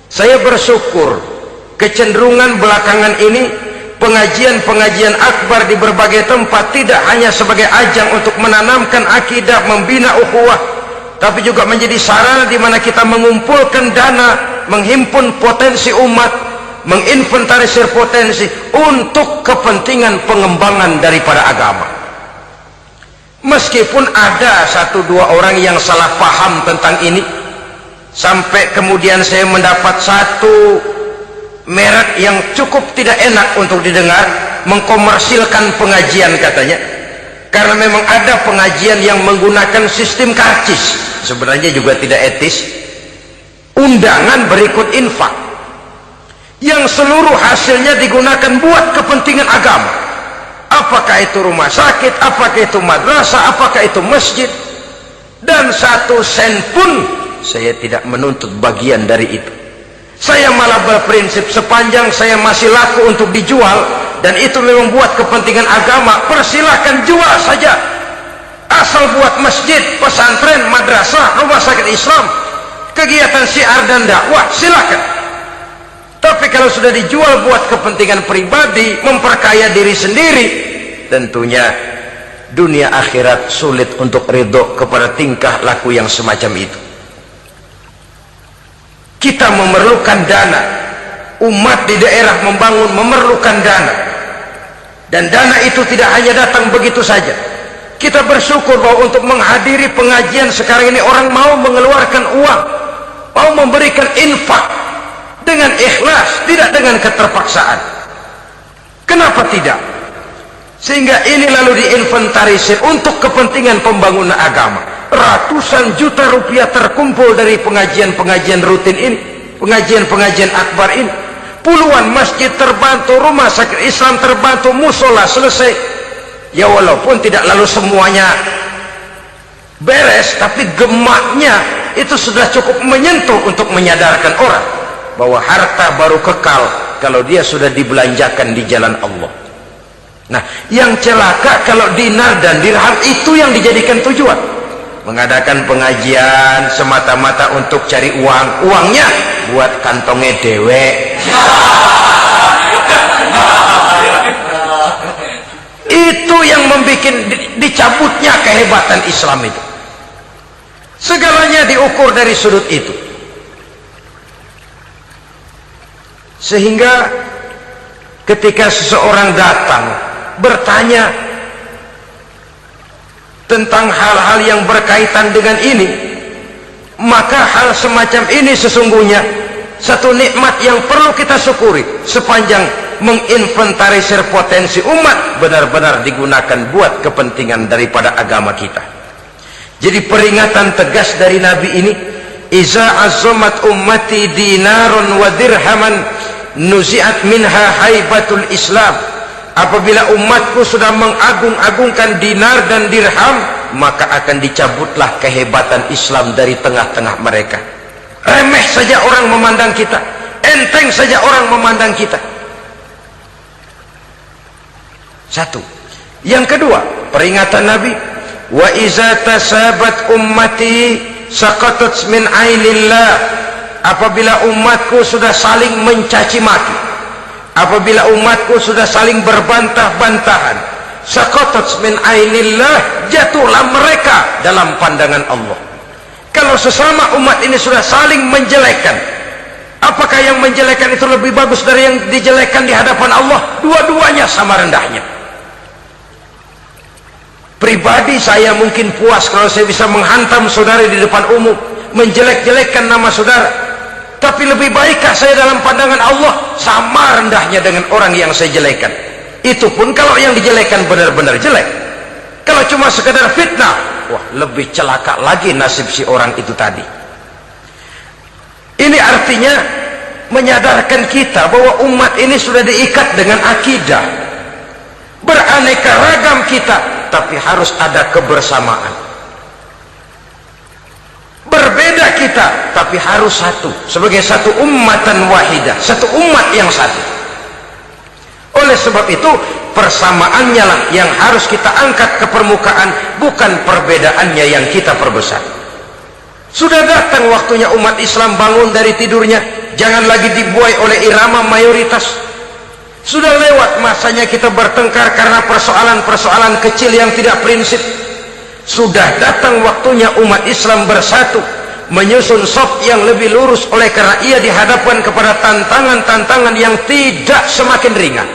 saya bersyukur kecenderungan belakangan ini pengajian-pengajian akbar di berbagai tempat tidak hanya sebagai ajang untuk menanamkan akidah, membina ukhuwah, tapi juga menjadi sarana di mana kita mengumpulkan dana, menghimpun potensi umat, menginventarisir potensi untuk kepentingan pengembangan daripada agama. Meskipun ada satu dua orang yang salah paham tentang ini, sampai kemudian saya mendapat satu merek yang cukup tidak enak untuk didengar, mengkomersilkan pengajian katanya, karena memang ada pengajian yang menggunakan sistem karcis, sebenarnya juga tidak etis. Undangan berikut infak yang seluruh hasilnya digunakan buat kepentingan agama, apakah itu rumah sakit, apakah itu madrasah, apakah itu masjid, dan satu sen pun saya tidak menuntut bagian dari itu. Saya malah berprinsip sepanjang saya masih laku untuk dijual dan itu memang buat kepentingan agama, persilahkan jual saja, asal buat masjid, pesantren, madrasah, rumah sakit Islam, kegiatan syiar dan dakwah, silakan. Tapi kalau sudah dijual buat kepentingan pribadi, memperkaya diri sendiri, tentunya dunia akhirat sulit untuk ridho kepada tingkah laku yang semacam itu. Kita memerlukan dana, umat di daerah membangun memerlukan dana, dan dana itu tidak hanya datang begitu saja. Kita bersyukur bahwa untuk menghadiri pengajian sekarang ini orang mau mengeluarkan uang, mau memberikan infak dengan ikhlas, tidak dengan keterpaksaan. Kenapa tidak? Sehingga ini lalu diinventarisir untuk kepentingan pembangunan agama. Ratusan juta rupiah terkumpul dari pengajian-pengajian rutin ini, pengajian-pengajian akbar ini. Puluhan masjid terbantu, rumah sakit Islam terbantu, musola selesai. Ya walaupun tidak lalu semuanya beres, tapi gemaknya itu sudah cukup menyentuh untuk menyadarkan orang bahwa harta baru kekal kalau dia sudah dibelanjakan di jalan Allah. Nah, yang celaka kalau dinar dan dirham itu yang dijadikan tujuan. Mengadakan pengajian semata-mata untuk cari uang, uangnya buat kantongnya dewek. Itu yang membuat dicabutnya kehebatan Islam itu. Segalanya diukur dari sudut itu. Sehingga ketika seseorang datang bertanya tentang hal-hal yang berkaitan dengan ini, maka hal semacam ini sesungguhnya satu nikmat yang perlu kita syukuri sepanjang menginventarisir potensi umat benar-benar digunakan buat kepentingan daripada agama kita. Jadi peringatan tegas dari Nabi ini, iza azzamat ummati dinarun wa dirhaman nuzi'at minha haibatul Islam. Apabila umatku sudah mengagung-agungkan dinar dan dirham, maka akan dicabutlah kehebatan Islam dari tengah-tengah mereka. Remeh saja orang memandang kita, enteng saja orang memandang kita. Satu. Yang kedua, peringatan Nabi, wa iza tasabat ummati saqatat min ainillah. Apabila umatku sudah saling mencaci maki, apabila umatku sudah saling berbantah-bantahan, saqatat min ainillah, jatuhlah mereka dalam pandangan Allah. Kalau sesama umat ini sudah saling menjelekkan, apakah yang menjelekkan itu lebih bagus dari yang dijelekkan di hadapan Allah? Dua-duanya sama rendahnya. Pribadi saya mungkin puas kalau saya bisa menghantam saudara di depan umum, menjelek-jelekkan nama saudara. Tapi lebih baikkah saya dalam pandangan Allah? Sama rendahnya dengan orang yang saya jelekkan. Itu pun kalau yang dijelekan benar-benar jelek. Kalau cuma sekedar fitnah, wah, lebih celaka lagi nasib si orang itu tadi. Ini artinya menyadarkan kita bahwa umat ini sudah diikat dengan akidah. Beraneka ragam kita, tapi harus ada kebersamaan. Berbeda kita, tapi harus satu, sebagai satu ummatan wahidah, satu umat yang satu. Oleh sebab itu, persamaannya lah yang harus kita angkat ke permukaan, bukan perbedaannya yang kita perbesar. Sudah datang waktunya umat Islam bangun dari tidurnya, jangan lagi dibuai oleh irama mayoritas. Sudah lewat masanya kita bertengkar karena persoalan-persoalan kecil yang tidak prinsip. Sudah datang waktunya umat Islam bersatu, menyusun saf yang lebih lurus, oleh karena ia dihadapkan kepada tantangan-tantangan yang tidak semakin ringan.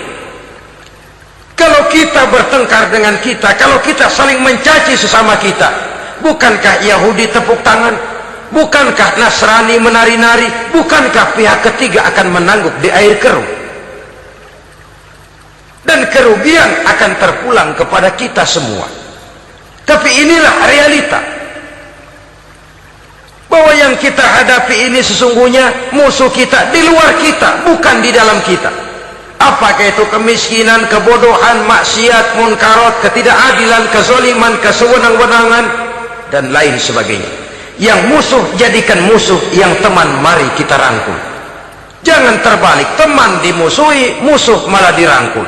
Kalau kita bertengkar dengan kita, kalau kita saling mencaci sesama kita, bukankah Yahudi tepuk tangan? Bukankah Nasrani menari-nari? Bukankah pihak ketiga akan menangguk di air keruh? Dan kerugian akan terpulang kepada kita semua. Tapi inilah realita, bahwa yang kita hadapi ini sesungguhnya musuh kita di luar kita, bukan di dalam kita. Apakah itu kemiskinan, kebodohan, maksiat, munkarat, ketidakadilan, kezaliman, kesewenang-wenangan, dan lain sebagainya. Yang musuh jadikan musuh, yang teman mari kita rangkul. Jangan terbalik, teman dimusuhi, musuh malah dirangkul.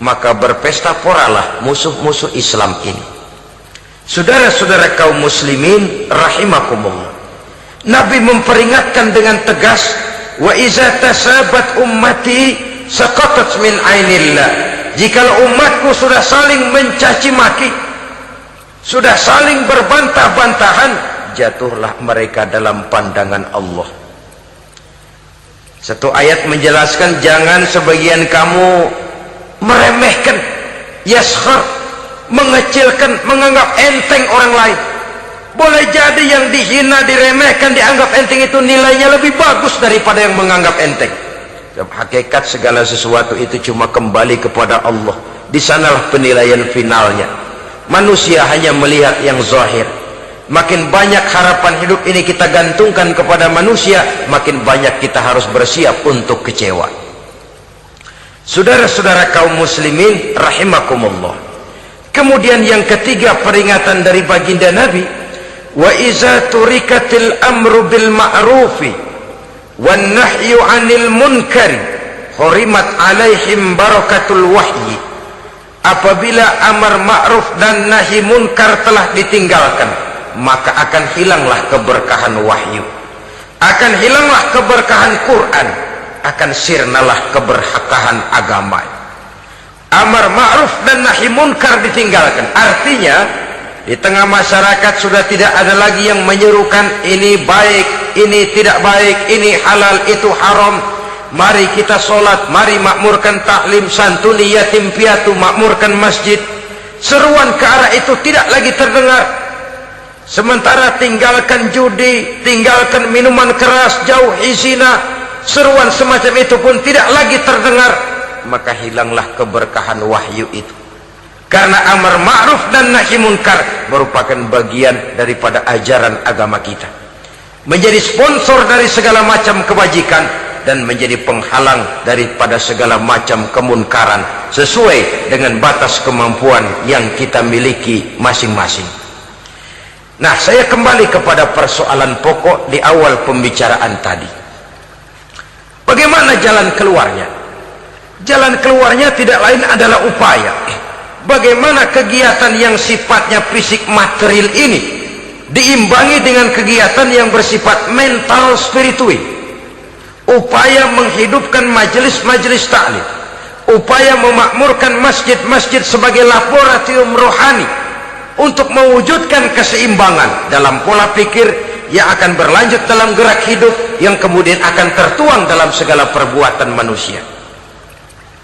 Maka berpesta poralah musuh-musuh Islam ini. Saudara-saudara kaum muslimin rahimakumullah, Nabi memperingatkan dengan tegas, wa iza tasabat ummati saqatat min ainillah. Jikalau umatku sudah saling mencaci maki, sudah saling berbantah-bantahan, jatuhlah mereka dalam pandangan Allah. Satu ayat menjelaskan, jangan sebagian kamu meremehkan, yaskhar, mengecilkan, menganggap enteng orang lain. Boleh jadi yang dihina, diremehkan, dianggap enteng itu nilainya lebih bagus daripada yang menganggap enteng. Hakikat segala sesuatu itu cuma kembali kepada Allah. Di sanalah penilaian finalnya. Manusia hanya melihat yang zahir. Makin banyak harapan hidup ini kita gantungkan kepada manusia, makin banyak kita harus bersiap untuk kecewa. Saudara-saudara kaum muslimin rahimakumullah. Kemudian yang ketiga peringatan dari baginda Nabi, wa iza turikatil amru bil ma'rufi wan nahyu 'anil munkari hurimat 'alaihim barakatul wahyi. Apabila amar ma'ruf dan nahi munkar telah ditinggalkan, maka akan hilanglah keberkahan wahyu, akan hilanglah keberkahan Quran, akan sirnalah keberkahan agama. Amar ma'ruf dan nahi munkar ditinggalkan, artinya di tengah masyarakat sudah tidak ada lagi yang menyerukan ini baik, ini tidak baik, ini halal, itu haram. Mari kita sholat, mari makmurkan taklim, santuni yatim piatu, makmurkan masjid. Seruan ke arah itu tidak lagi terdengar. Sementara tinggalkan judi, tinggalkan minuman keras, jauhi zina, seruan semacam itu pun tidak lagi terdengar. Maka hilanglah keberkahan wahyu itu. Karena amar ma'ruf dan nahi munkar merupakan bagian daripada ajaran agama kita. Menjadi sponsor dari segala macam kebajikan dan menjadi penghalang daripada segala macam kemunkaran sesuai dengan batas kemampuan yang kita miliki masing-masing. Nah, saya kembali kepada persoalan pokok di awal pembicaraan tadi. Bagaimana jalan keluarnya? Jalan keluarnya tidak lain adalah upaya. Bagaimana kegiatan yang sifatnya fisik material ini diimbangi dengan kegiatan yang bersifat mental spiritual. Upaya menghidupkan majelis-majelis taklim, upaya memakmurkan masjid-masjid sebagai laboratorium rohani untuk mewujudkan keseimbangan dalam pola pikir yang akan berlanjut dalam gerak hidup yang kemudian akan tertuang dalam segala perbuatan manusia.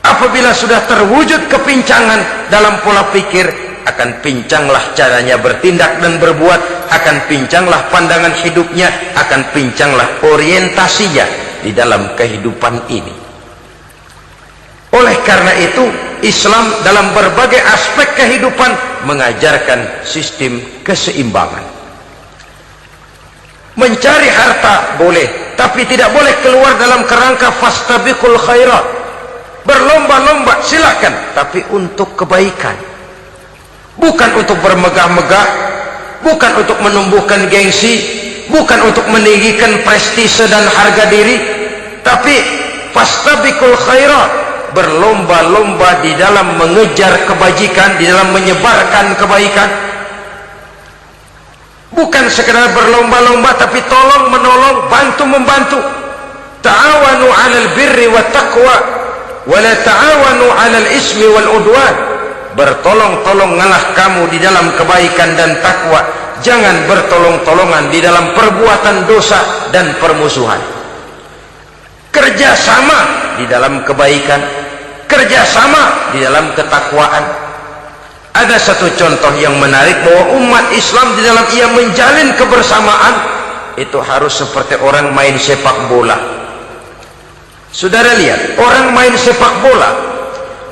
Apabila sudah terwujud kepincangan dalam pola pikir, akan pincanglah caranya bertindak dan berbuat, akan pincanglah pandangan hidupnya, akan pincanglah orientasinya di dalam kehidupan ini. Oleh karena itu, Islam dalam berbagai aspek kehidupan mengajarkan sistem keseimbangan. Mencari harta boleh, tapi tidak boleh keluar dalam kerangka fastabiqul khairat. Berlomba-lomba silakan, tapi untuk kebaikan, bukan untuk bermegah-megah, bukan untuk menumbuhkan gengsi, bukan untuk meninggikan prestise dan harga diri, tapi fastabiqul khairat, berlomba-lomba di dalam mengejar kebajikan, di dalam menyebarkan kebaikan. Bukan sekedar berlomba-lomba, tapi tolong menolong, bantu membantu. Ta'awanu 'alal birri wat taqwa wala ta'awanu 'alal ismi wal udwan. Bertolong-tolonganlah kamu di dalam kebaikan dan takwa, jangan bertolong-tolongan di dalam perbuatan dosa dan permusuhan. Kerjasama di dalam kebaikan, kerjasama di dalam ketakwaan. Ada satu contoh yang menarik bahwa umat Islam di dalam ia menjalin kebersamaan itu harus seperti orang main sepak bola. Saudara lihat, orang main sepak bola,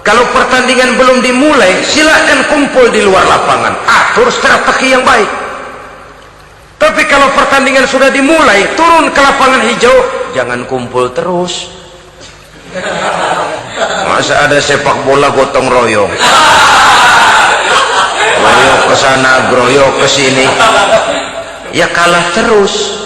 kalau pertandingan belum dimulai, silakan kumpul di luar lapangan, atur strategi yang baik. Tapi kalau pertandingan sudah dimulai, turun ke lapangan hijau, jangan kumpul terus. Masa ada sepak bola gotong royong, groyok ke sana, groyok ke sini, ya kalah terus.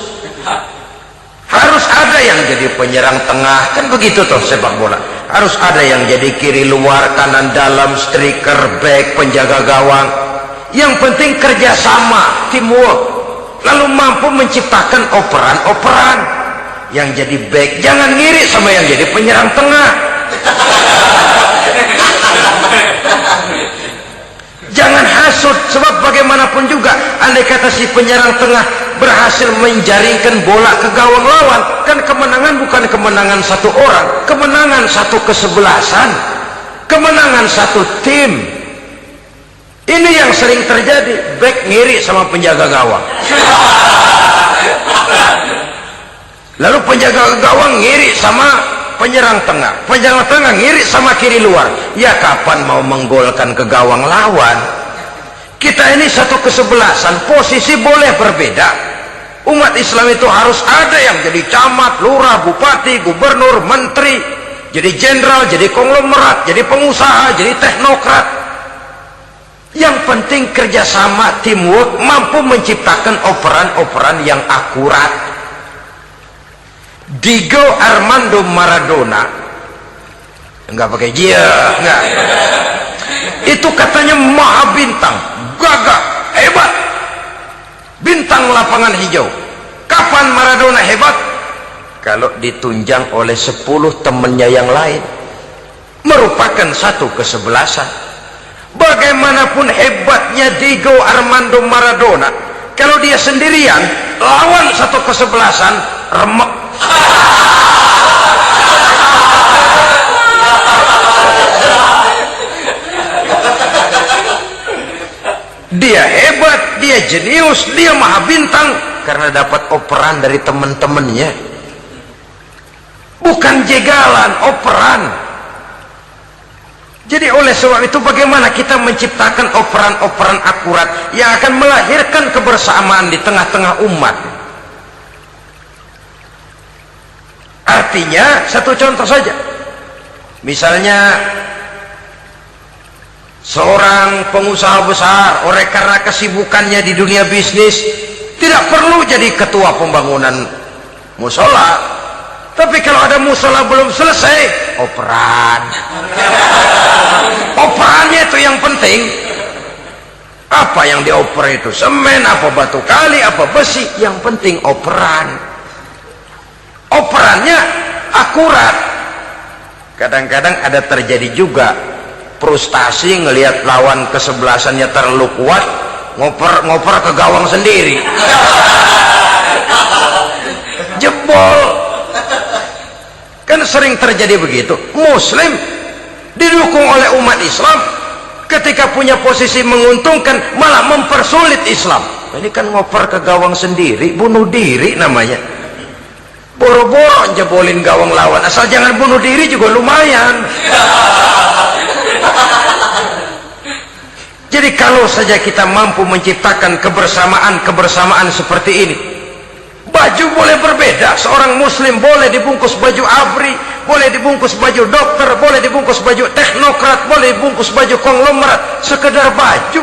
Harus ada yang jadi penyerang tengah, kan begitu toh sepak bola. Harus ada yang jadi kiri luar, kanan dalam, striker, back, penjaga gawang. Yang penting kerjasama, teamwork, lalu mampu menciptakan operan-operan. Yang jadi back jangan ngiri sama yang jadi penyerang tengah. Jangan hasut, sebab bagaimanapun juga andai kata si penyerang tengah berhasil menjaringkan bola ke gawang lawan, kan kemenangan bukan kemenangan satu orang, kemenangan satu kesebelasan, kemenangan satu tim. Ini yang sering terjadi, back ngiri sama penjaga gawang, lalu penjaga gawang ngiri sama penyerang tengah, penyerang tengah ngiri sama kiri luar. Ya kapan mau menggolkan ke gawang lawan? Kita ini satu kesebelasan, posisi boleh berbeda. Umat Islam itu harus ada yang jadi camat, lurah, bupati, gubernur, menteri, jadi jenderal, jadi konglomerat, jadi pengusaha, jadi teknokrat. Yang penting kerjasama, teamwork, mampu menciptakan operan-operan yang akurat. Diego Armando Maradona, enggak pakai dia, enggak, itu katanya maha bintang, gagah, hebat, bintang lapangan hijau. Kapan Maradona hebat? Kalau ditunjang oleh 10 temannya yang lain, merupakan satu kesebelasan. Bagaimanapun hebatnya Diego Armando Maradona, kalau dia sendirian lawan satu kesebelasan, remek. dia hebat, dia jenius, dia maha bintang karena dapat operan dari teman-temannya, bukan jegalan, operan. Jadi oleh sebab itu bagaimana kita menciptakan operan-operan akurat yang akan melahirkan kebersamaan di tengah-tengah umat. Artinya satu contoh saja, misalnya seorang pengusaha besar oleh karena kesibukannya di dunia bisnis tidak perlu jadi ketua pembangunan musola, tapi kalau ada musola belum selesai, operan. Operannya itu yang penting. Apa yang dioper itu? Semen, apa batu kali, apa besi, yang penting operan. Operannya akurat. Kadang-kadang ada terjadi juga frustasi ngelihat lawan kesebelasannya terlalu kuat, ngoper ke gawang sendiri. Jebol. Kan sering terjadi begitu. Muslim didukung oleh umat Islam, ketika punya posisi menguntungkan malah mempersulit Islam. Ini kan ngoper ke gawang sendiri, bunuh diri namanya. Boro-boro jebolin gawang lawan, asal jangan bunuh diri juga lumayan. Jadi kalau saja kita mampu menciptakan kebersamaan seperti ini, baju boleh berbeda, seorang muslim boleh dibungkus baju abri, boleh dibungkus baju dokter, boleh dibungkus baju teknokrat, boleh dibungkus baju konglomerat, sekedar baju.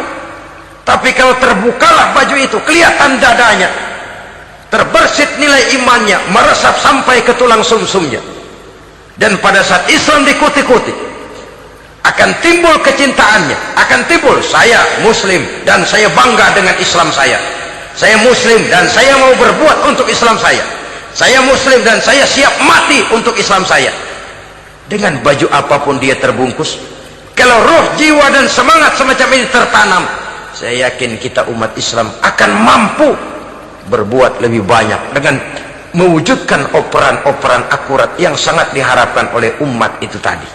Tapi kalau terbukalah baju itu, kelihatan dadanya, terbersit nilai imannya, meresap sampai ke tulang sumsumnya, dan pada saat Islam dikuti-kuti akan timbul kecintaannya, akan timbul saya muslim dan saya bangga dengan Islam saya muslim dan saya mau berbuat untuk Islam saya muslim dan saya siap mati untuk Islam saya. Dengan baju apapun dia terbungkus, kalau roh, jiwa dan semangat semacam ini tertanam, saya yakin kita umat Islam akan mampu berbuat lebih banyak dengan mewujudkan operan-operan akurat yang sangat diharapkan oleh umat itu tadi.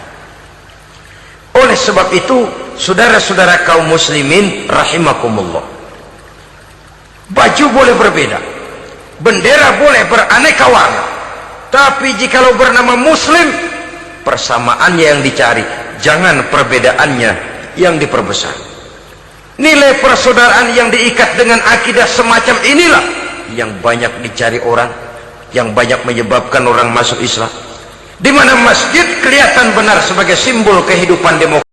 Oleh sebab itu, saudara-saudara kaum muslimin rahimakumullah, baju boleh berbeda, bendera boleh beraneka warna, tapi jikalau bernama muslim, persamaannya yang dicari, jangan perbedaannya yang diperbesar. Nilai persaudaraan yang diikat dengan akidah semacam inilah yang banyak dicari orang, yang banyak menyebabkan orang masuk Islam. Di mana masjid kelihatan benar sebagai simbol kehidupan demokrasi.